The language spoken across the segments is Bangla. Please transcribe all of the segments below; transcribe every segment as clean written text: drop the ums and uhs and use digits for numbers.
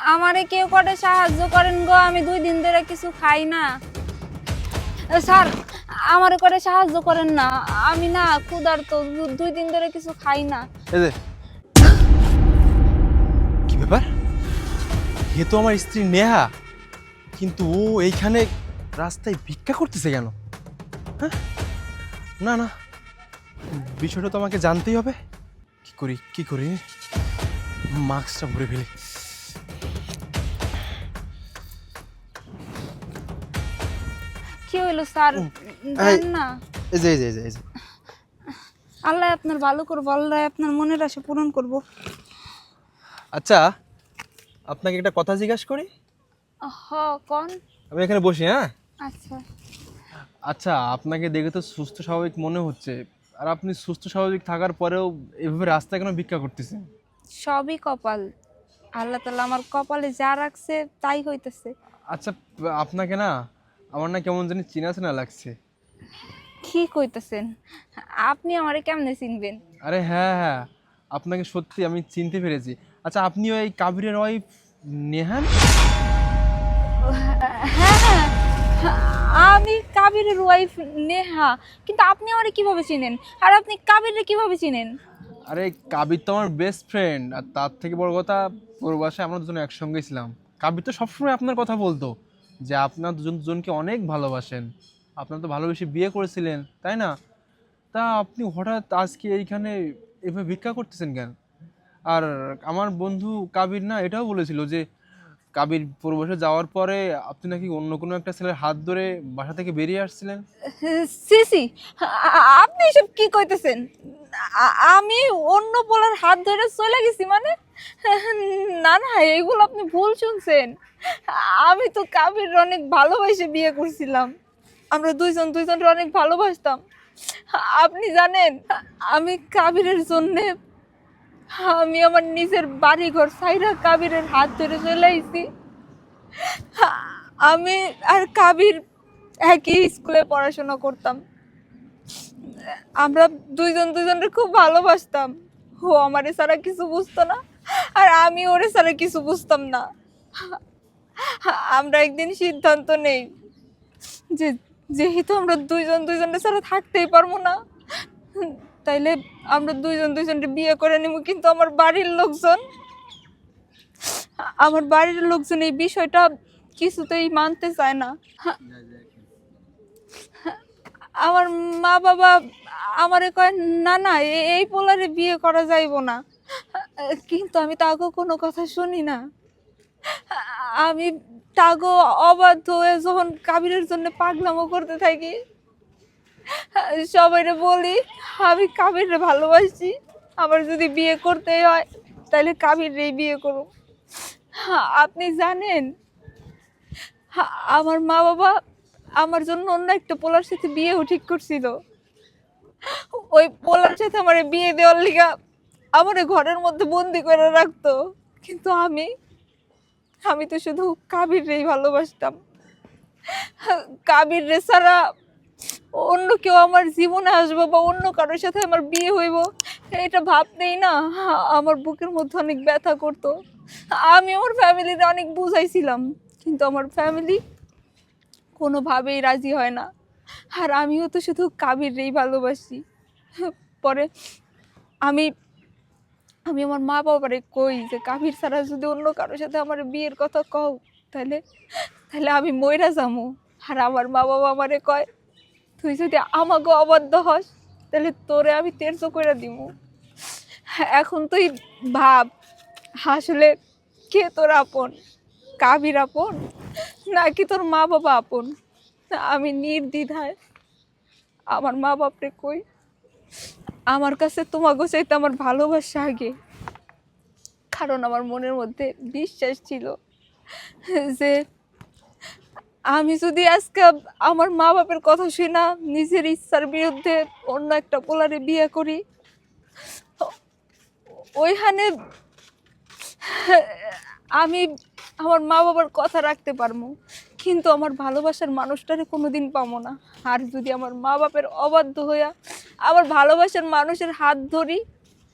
আমারে কেউ করে সাহায্য করেন গো, আমি 2 দিন ধরে কিছু খাই না। স্যার, আমারে করে সাহায্য করেন না, আমি না ক্ষুধার্ত, 2 দিন ধরে কিছু খাই না। এই যে কি ব্যাপার, এ তো আমার স্ত্রী নেহা, কিন্তু ও এইখানে রাস্তায় ভিক্ষা করতেছে কেন? হ্যাঁ, না না, বিষয়টা তো আমাকে জানতেই হবে। কি করি মাস্কটা ভরে ফেলি। কি হইলো স্যার? এই, দেন না। এই যে আল্লাহ আপনার ভালো করবো, আল্লাহ আপনার মনের আশা পূরণ করবো। আচ্ছা, আপনাকে একটা কথা জিজ্ঞাসা করি? কোন? আমি এখানে বসি, হ্যাঁ? আচ্ছা। আচ্ছা, আপনাকে দেখে তো সুস্থ স্বাভাবিক মনে হচ্ছে, আর আপনি সুস্থ স্বাভাবিক থাকার পরেও এভাবে রাস্তায় কেন ভিক্ষা করতেছেন? সবই কপাল, আল্লাহ তাআলা আমার কপালে যা রাখছে তাই হইতেছে। আচ্ছা, আপনাকে না আমার না কেমন জানি চেনা চেনা লাগছে। কি কইতেছেন? আপনি আমারে কেমনে চিনবেন? আরে হ্যাঁ হ্যাঁ, আপনাকে সত্যি আমি চিনতে পেরেছি। আচ্ছা, আপনি ওই কাবিরের ওয়াইফ নেহান? হ্যাঁ, আমি কাবিরের ওয়াইফ নেহা। কিন্তু আপনি আমারে কিভাবে চিনেন? আর আপনি কাবিরে কিভাবে চিনেন? আরে কাবির তো আমার বেস্ট ফ্রেন্ড, আর তার থেকে বড় কথা ওর বাসায় আমরা দুজন একসঙ্গে ছিলাম। কাবির তো সবসময় আপনার কথা বলতো, যে আপনার দুজনকে অনেক ভালোবাসেন, আপনার তো ভালোবেসে বিয়ে করেছিলেন, তাই না? তা আপনি হঠাৎ আজকে এইখানে এভাবে ভিক্ষা করতেছেন কেন? আর আমার বন্ধু কাবির না এটাও বলেছিল যে কাবির প্রবাসে যাওয়ার পরে আপনি নাকি অন্য কোনো একটা ছেলের হাত ধরে বাসা থেকে বেরিয়ে আসছিলেন। সিসি, আপনি এসব কি কইতেছেন? আমি অন্য পোলার হাত ধরে চলে গেছি মানে? না না, এইগুলো আপনি ভুল শুনছেন। আমি তো কাবির অনেক ভালোবাসে বিয়ে করছিলাম, আমরা দুইজনকে অনেক ভালোবাসতাম। আপনি জানেন, আমি কাবিরের জন্যে আমি আমার নিজের বাড়ি ঘর ছাইরা কাবিরের হাত ধরে চলে আইছি। আমি আর কাবির একই স্কুলে পড়াশোনা করতাম, আমরা দুইজনের খুব ভালোবাসতাম। ও আমারে ছাড়া কিছু বুঝতো না, আর আমি ওরে ছাড়া কিছু বুঝতাম না। আমরা একদিন সিদ্ধান্ত নেই যে যেহেতু আমরা দুইজনের ছাড়া থাকতেই পারবো না, তাইলে আমরা দুইজনকে বিয়ে করে নিব। কিন্তু আমার বাড়ির লোকজন এই বিষয়টা কিছুতেই মানতে চায় না। আমার মা বাবা আমারে কয়, না না, এই পোলারে বিয়ে করা যাইবো না। কিন্তু আমি তাগো কোনো কথা শুনি না। আমি তাগো অবাধ্য হয়ে যখন কাবিরের জন্য পাগলামো করতে থাকি, সবাইরে বলি আমি কাবিরে ভালোবাসি, আমার যদি বিয়ে করতেই হয় তাহলে কাবিরেই বিয়ে করুম। আপনি জানেন, আমার মা বাবা আমার জন্য অন্য একটা পোলার সাথে বিয়েও ঠিক করছিল। ওই পোলার সাথে আমার বিয়ে দেওয়ার লিগা আমার ঘরের মধ্যে বন্দি করে রাখতো। কিন্তু আমি তো শুধু কাবিররেই ভালোবাসতাম। কাবির রে ছাড়া অন্য কেউ আমার জীবনে আসবো বা অন্য কারোর সাথে আমার বিয়ে হইব, এটা ভাবতেই না আমার বুকের মধ্যে অনেক ব্যথা করতো। আমি আমার ফ্যামিলিতে অনেক বুঝাইছিলাম, কিন্তু আমার ফ্যামিলি কোনোভাবেই রাজি হয় না। আর আমিও তো শুধু কাবিররেই ভালোবাসি। পরে আমি আমি আমার মা বাবারে কই যে কাবির ছাড়া যদি অন্য কারোর সাথে আমার বিয়ের কথা কও, তাহলে তাহলে আমি মইরা যামু। আর আমার মা বাবা আমারে কয়, তুই যদি আমাকে অবাধ্য হস তাহলে তোরে আমি তেরছো করে দিমু। এখন তুই ভাব, আসলে কে তোর আপন? কাবির আপন নাকি তোর মা বাবা আপন? আমি নির্দ্বিধায় আমার মা বাপরে কই, আমার কাছে তোমাকে চাইতে আমার ভালোবাসা আগে। কারণ আমার মনের মধ্যে বিশ্বাস ছিল যে আমি যদি আজকে আমার মা বাপের কথা শুনা নিজের ইচ্ছার বিরুদ্ধে অন্য একটা পোলারে বিয়ে করি, ওইখানে আমি আমার মা বাবার কথা রাখতে পারবো, কিন্তু আমার ভালোবাসার মানুষটারে কোনোদিন পাবো না। আর যদি আমার মা বাপের অবাধ্য হইয়া আমার ভালোবাসার মানুষের হাত ধরি,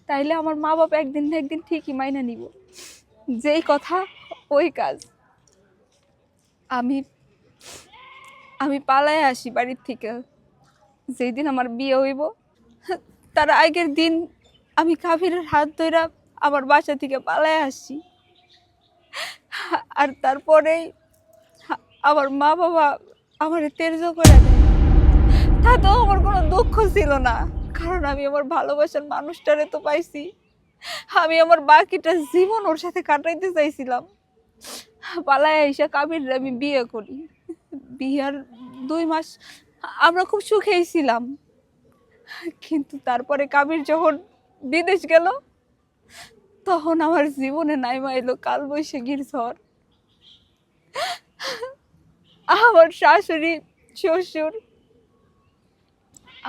তাইলে আমার মা বাবা একদিন না একদিন ঠিকই মাইনা নিব। যেই কথা ওই কাজ। আমি আমি পালায় আসি বাড়ির থেকে। যেই দিন আমার বিয়ে হইব তার আগের দিন আমি কাবিরের হাত ধইরা আমার বাসা থেকে পালায় আসি। আর তারপরেই আমার মা বাবা আমার তের্য করে দেয়। তাতেও আমার কোনো দুঃখ ছিল না, কারণ আমি আমার ভালোবাসার মানুষটারে তো পাইছি। আমি আমার বাকিটা জীবন ওর সাথে কাটাইতে চাইছিলাম। পালায় আইসা কাবির আমি বিয়ে করি। বিয়ার 2 মাস আমরা খুব সুখেই ছিলাম, কিন্তু তারপরে কাবির যখন বিদেশ গেল তখন আমার জীবনে নাইমা এলো কালবৈশাখীর ঝড়। আমার শাশুড়ি শ্বশুর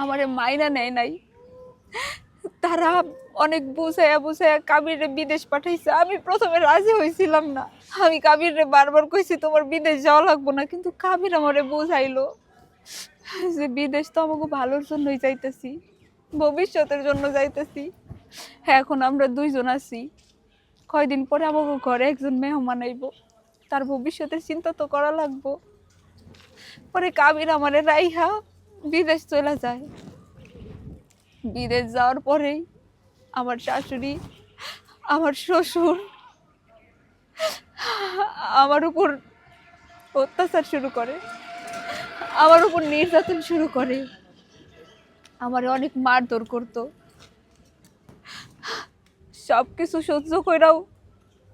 আমারে মাইনা নেয় নাই। তারা অনেক বুঝাইয়া বুঝাইয়া কাবিরে বিদেশ পাঠাইছে। আমি প্রথমে রাজি হয়েছিলাম না। আমি কাবিরে বারবার কইছি তোমার বিদেশ যাওয়া লাগবো না, কিন্তু কাবির আমারে বুঝাইলো যে বিদেশ তো আমাকে ভালোর জন্যই যাইতেছি, ভবিষ্যতের জন্য যাইতেছি। হ্যাঁ, এখন আমরা 2জন আছি, কয়দিন পরে আমাকে ঘরে একজন মেহমান আইব, তার ভবিষ্যতের চিন্তা তো করা লাগবো। পরে কাবির আমারে রাইহা বিদেশ চলে যায়। বিদেশ যাওয়ার পরেই আমার শাশুড়ি, আমার শ্বশুর আমার উপর অত্যাচার শুরু করে, আমার উপর নির্যাতন শুরু করে, আমার অনেক মারধর করতো। সব কিছু সহ্য কইরাও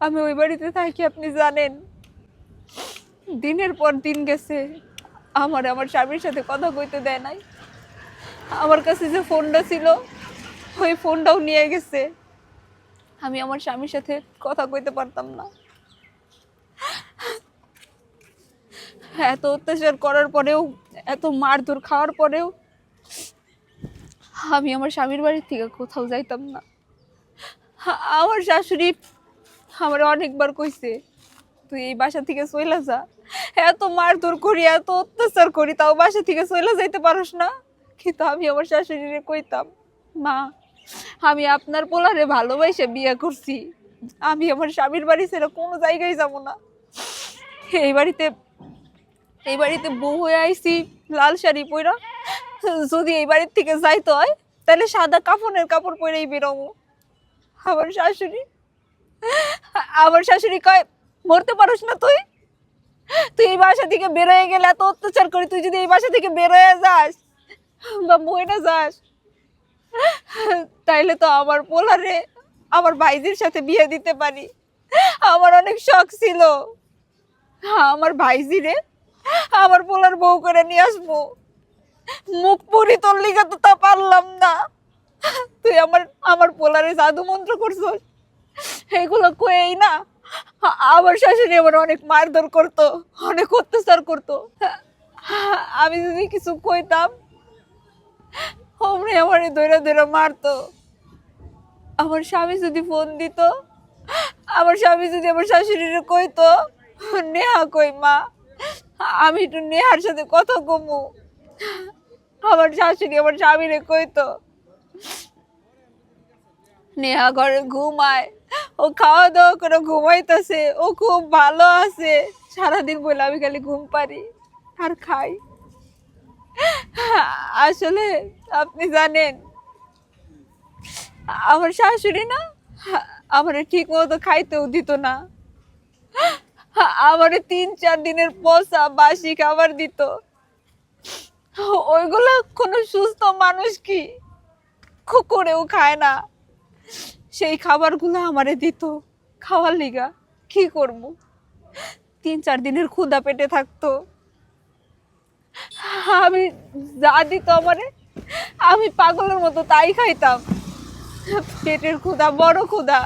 আমি ওই বাড়িতে থাকি। আপনি জানেন, দিনের পর দিন গেছে, আমার স্বামীর সাথে কথা কইতে দেয় নাই। আমার কাছে যে ফোনটা ছিল ওই ফোনটাও নিয়ে গেছে। আমি আমার স্বামীর সাথে কথা কইতে পারতাম না। এত অত্যাচার করার পরেও, এত মারধর খাওয়ার পরেও আমি আমার স্বামীর বাড়ির থেকে কোথাও যাইতাম না। আমার শাশুড়ি আমার অনেকবার কইছে তুই এই বাসা থেকে চইলা যা। এত মারধর করি, এত অত্যাচার করি, তাও বাসা থেকে চইলা যাইতে পারোস না। কিন্তু আমি আমার শাশুড়িরে কইতাম, মা আমি আপনার পোলারে ভালোবাসে বিয়ে করছি, আমি আমার স্বামীর বাড়ি ছেড়ে কোনো জায়গায় যাব না। এই বাড়িতে বউ হয়ে আইছি লাল শাড়ি পইরা, যদি এই বাড়ির থেকে যাইতে হয় তাহলে সাদা কাফনের কাপড় পরেই বেরোবো। আমার শাশুড়ি কয় মরতে পারোস না তুই? তুই এই বাসা থেকে বেরোয় গেলে এত অত্যাচার করি, তুই যদি এই বাসা থেকে বেরোয় যাস বা মরে যাস তাইলে তো আমার পোলারে আমার ভাইজির সাথে বিয়ে দিতে পারি। আমার অনেক শখ ছিল আমার ভাইজিরে আমার পোলার বউ করে নিয়ে আসবো। মুখ পুরি তোর লিগা তো তা পারলাম না। তুই আমার পোলারে জাদু মন্ত্র করছস, এগুলো কয়েই না। আমার শাশুড়ি আমার অনেক মারধর করতো, অনেক অত্যাচার করতো। আমি যদি কিছু কইতাম অমনি আমার ধরে ধরে মারতো। আমার স্বামী যদি ফোন দিত, আমার স্বামী যদি আমার শাশুড়িরে কইতো নেহা কই মা, আমি একটু নেহার সাথে কথা কমু, আমার শাশুড়ি আমার স্বামীরে কইতো নেহা ঘরে ঘুমায়, ও খাওয়া দাওয়া করে ঘুমাইতেছে, ও খুব ভালো আছে। সারাদিন বলে আমি খালি ঘুম পারি আর খাই। আসলে আপনি জানেন আমার শাশুড়ি না আমার ঠিক মতো খাইতেও দিত না। আমার 3-4 দিনের পচা বাসি খাবার দিত। ওইগুলো কোনো সুস্থ মানুষ কি করেও খায় না। সেই খাবারগুলো আমারে দিত খাওয়ার লিগা। কি করব, 3-4 দিনের ক্ষুধা পেটে থাকতো। আমি যা দিত আমারে আমি পাগলের মতো তাই খাইতাম। পেটের ক্ষুধা, বড় ক্ষুধা।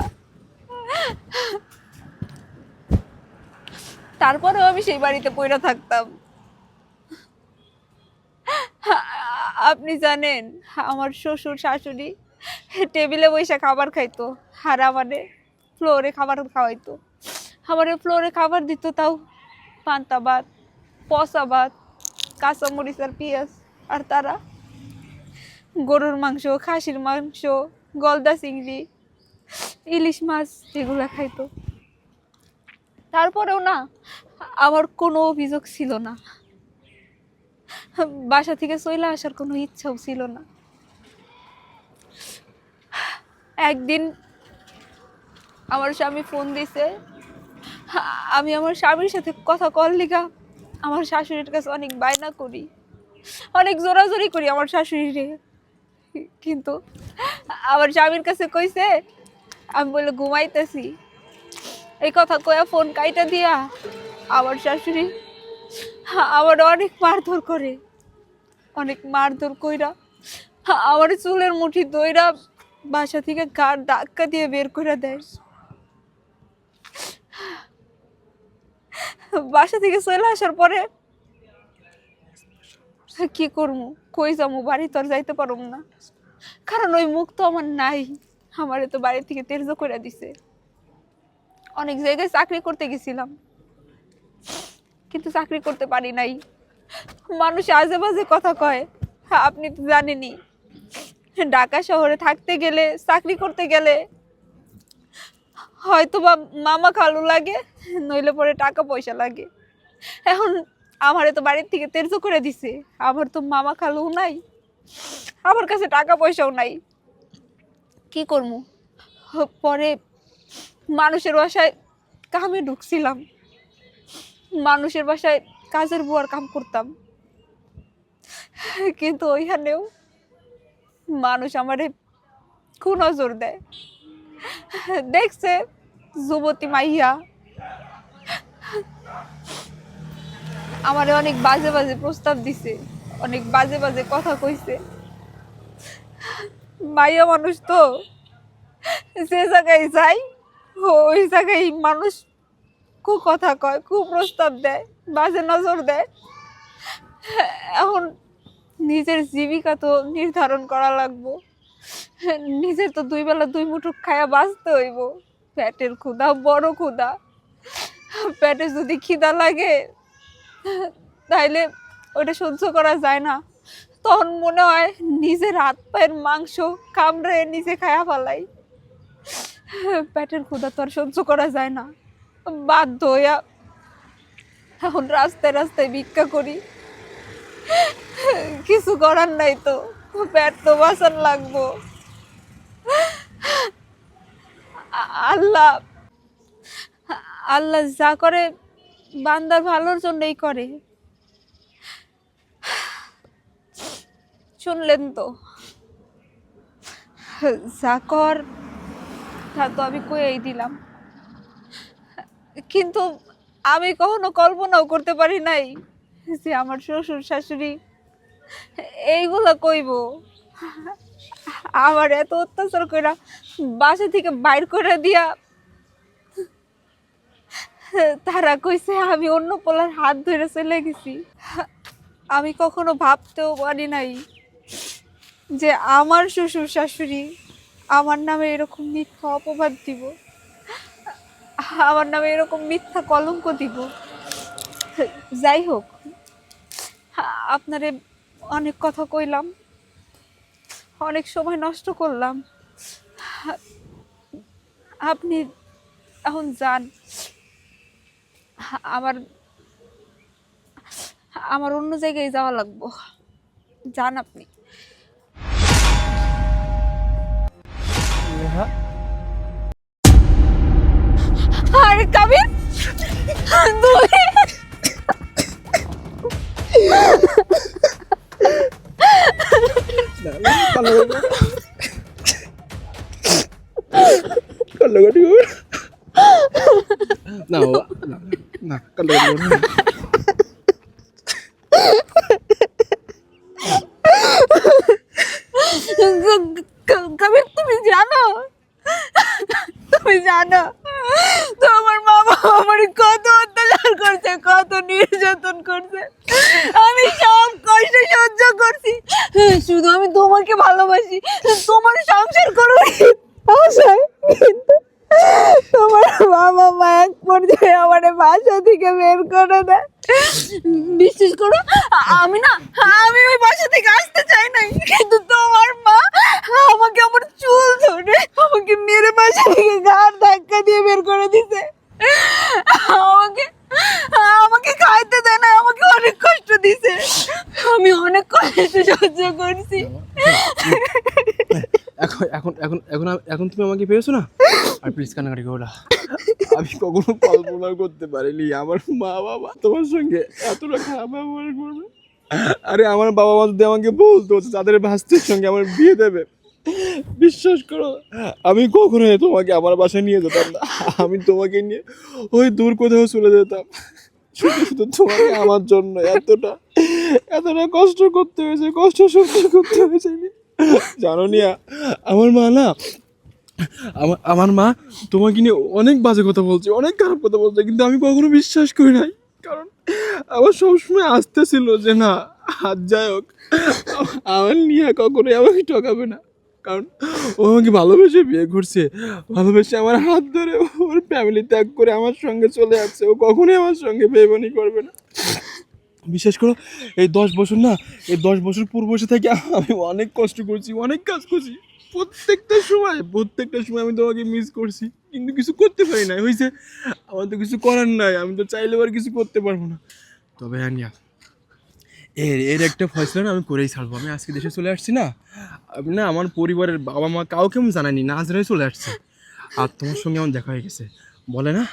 তারপরেও আমি সেই বাড়িতে পইরা থাকতাম। আপনি জানেন আমার শ্বশুর শাশুড়ি টেবিলে বসে খাবার খাইতো আর আমারে ফ্লোরে খাবার খাওয়াইতো। আমারে ফ্লোরে খাবার দিত, তাও পান্তা ভাত, পচা ভাত, কাঁচামরিচ আর পেঁয়াজ। আর তারা গরুর মাংস, খাসির মাংস, গলদা চিংড়ি, ইলিশ মাছ এগুলা খাইতো। তারপরেও না আমার কোনো অভিযোগ ছিল না, বাসা থেকে চলে আসার কোনো ইচ্ছাও ছিল না। একদিন আমার স্বামী ফোন দিছে, আমি আমার স্বামীর সাথে কথা কল লিগা আমার শাশুড়ির কাছে অনেক বায়না করি, অনেক জোরাজোরি করি আমার শাশুড়িরে। কিন্তু আমার স্বামীর কাছে কইছে আমি বলে ঘুমাইতেছি, এই কথা কয়া ফোন কাইটা দিয়া আমার শাশুড়ি আমার অনেক মারধর করে, অনেক মারধর কইরা আমার চুলের মুঠি দইরা বাসা থেকে গাড় ধাক্কা দিয়ে বের করে দেয়। বাসা থেকে চলে আসার পরে কি করবো, কই যাবো, বাড়ি তো আর যাইতে পারব না, কারণ ওই মুখ তো আমার নাই। আমারে তো বাড়ি থেকে তেরজ করে দিছে। অনেক জায়গায় চাকরি করতে গেছিলাম, কিন্তু চাকরি করতে পারি নাই। মানুষ আজে বাজে কথা কয়, আপনি তো জানেনই, ঢাকা শহরে থাকতে গেলে, চাকরি করতে গেলে হয়তো বা মামা খালু লাগে, নইলে পরে টাকা পয়সা লাগে। এখন আমারে তো বাড়ির থেকে তেরজ করে দিছে, আমার তো মামা খালু নাই, আমার কাছে টাকা পয়সাও নাই, কি করবো? পরে মানুষের বাসায় কামে ঢুকছিলাম, মানুষের বাসায় কাজের বুয়ার কাম করতাম, কিন্তু ওইখানেও মানুষ আমারে কুনজর দেয়। দেখছে যুবতী মাইয়া, আমারে অনেক বাজে বাজে প্রস্তাব দিছে, অনেক বাজে বাজে কথা কইছে। মাইয়া মানুষ তো, যে জায়গায় যাই ওই জায়গায় মানুষ কথা কয়, প্রস্তাব দেয়, বাজে নজর দেয়। এখন নিজের জীবিকা তো নির্ধারণ করা লাগবো, নিজের তো দুই বেলা দুই মুঠো খায়া বাঁচতে হইব। পেটের ক্ষুধা বড় ক্ষুধা, পেটে যদি খিদা লাগে তাইলে ওটা সহ্য করা যায় না, তখন মনে হয় নিজের হাত পায়ের মাংস কামড়ে নিজে খায়া ফেলাই। পেটের ক্ষুধা তো আর সহ্য করা যায় না, বাধ্য হইয়া এখন রাস্তায় রাস্তায় ভিক্ষা করি। কিছু করার নাই, তো পেট তো বাঁচান লাগবো। আল্লাহ আল্লাহ যা করে বান্দার ভালোর জন্যই করে। শুনলেন তো, যা কর তা তো আমি কইয়াই দিলাম, কিন্তু আমি কখনো কল্পনাও করতে পারি নাই যে আমার শ্বশুর শাশুড়ি এইগুলা কইব, আমার এত অত্যাচার কইরা বাসা থেকে বাইর করে দিয়া তারা কইছে আমি অন্য পোলার হাত ধরে চলে গেছি। আমি কখনো ভাবতেও পারি নাই যে আমার শ্বশুর শাশুড়ি আমার নামে এরকম মিথ্যা অপবাদ দিব, আমার নামে এরকম মিথ্যা কলঙ্ক দিব। যাই হোক, আপনারে অনেক কথা কইলাম, অনেক সময় নষ্ট করলাম, আপনি এখন যান। আমার আমার অন্য জায়গায় যাওয়া লাগবো, যান আপনি। নেহা, আরে কাবির, তুমি না বাবা, না কান্নাকাটি করো না। কাবির, তুমি জানো, তুমি জানো তোমার মামা আমার কত অত্যাচার করছে, কত নির্যাতন করছে, আমি সব কষ্ট সহ্য করছি, শুধু আমি তোমাকে ভালোবাসি, তোমার সংসার করবো আশায়, কিন্তু তোমার বাবা মা এক পর্যায়ে আমার বাসা থেকে বের করে দেয়। বিশ্বাস করো, আমি ওই বাসা থেকে আসতে চাই নাই, কিন্তু তোমার মা আমাকে আমার চুল ধরে আমাকে মেরে বাসা থেকে ঘাড় ধাক্কা দিয়ে বের করে দিছে। আমাকে আমাকে খাইতে দেয় না, আমাকে অনেক কষ্ট দিছে, আমি অনেক কষ্ট সহ্য করছি। এখন এখন এখন এখন এখন তুমি আমাকে পেয়েছো না, আর প্লিজ কান্নাকাটি করো না। আমি কখনো কল্পনা করতে পারিনি আমার মা বাবা তোমার সঙ্গে এতটা খারাপ ব্যবহার করবে। আরে আমার বাবা মা যদি আমাকে বলতো যে তাদের ভাস্তির সঙ্গে আমার বিয়ে দেবে, বিশ্বাস করো আমি কখনোই তোমাকে আমার বাসায় নিয়ে যেতাম না। আমি তোমাকে নিয়ে ওই দূর কোথাও চলে যেতাম, শুধু শুধু তোমাকে আমার জন্য এতটা এতটা কষ্ট করতে হয়েছে, কষ্ট সহ্য করতে হয়েছে। জানো নিয়া, আমার মা না, আমার মা তোমাকে নিয়ে অনেক বাজে কথা বলছে, অনেক খারাপ কথা বলছে, কিন্তু আমি কখনো বিশ্বাস করি নাই। কারণ আমার সবসময় আসতে ছিল যে না, হাত যাই হোক আমার নিয়ে কখনোই আমাকে ঠকাবে না। কারণ ও আমাকে ভালোবেসে বিয়ে করছে, ভালোবেসে আমার হাত ধরে ওর ফ্যামিলি ত্যাগ করে আমার সঙ্গে চলে যাচ্ছে। ও কখনোই আমার সঙ্গে বেইমানি করবে না। বিশেষ করে এই 10 বছর না, এই 10 বছর পূর্বশে থেকে আমি অনেক কষ্ট করছি, অনেক কাজ করছি। প্রত্যেকটা সময় আমি তোমাকে মিস করছি, কিন্তু কিছু করতে পারি না। হয়েছে, আমার তো কিছু করার নাই, আমি তো চাইলেও আর কিছু করতে পারবো না। তবে আনিয়া, এর একটা ফয়সলা না আমি করেই ছাড়বো। আমি আজকে দেশে চলে আসছি না, আমি না আমার পরিবারের বাবা মা কাউকে আমি জানাইনি, না জানাই চলে আসছে। আর তোমার সঙ্গে আমার দেখা হয়ে গেছে। বলে না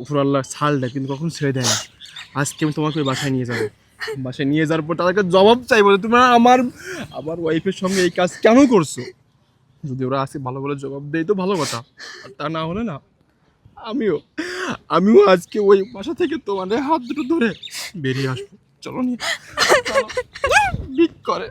উপর আল্লাহ ছাড় দেয়, কিন্তু কখনো ছেড়ে দেয় না। আজকে আমি তোমাকে ওই বাসায় নিয়ে যাবো। বাসায় নিয়ে যাওয়ার পর তাদেরকে জবাব চাইবো যে তোমরা আমার ওয়াইফের সঙ্গে এই কাজ কেন করছো। যদি ওরা আজকে ভালো ভালো জবাব দেয় তো ভালো কথা, আর তা না হলে না, আমিও আজকে ওই বাসা থেকে তোমাদের হাত দুটো ধরে বেরিয়ে আসবো। চলো নিয়ে বিক করে।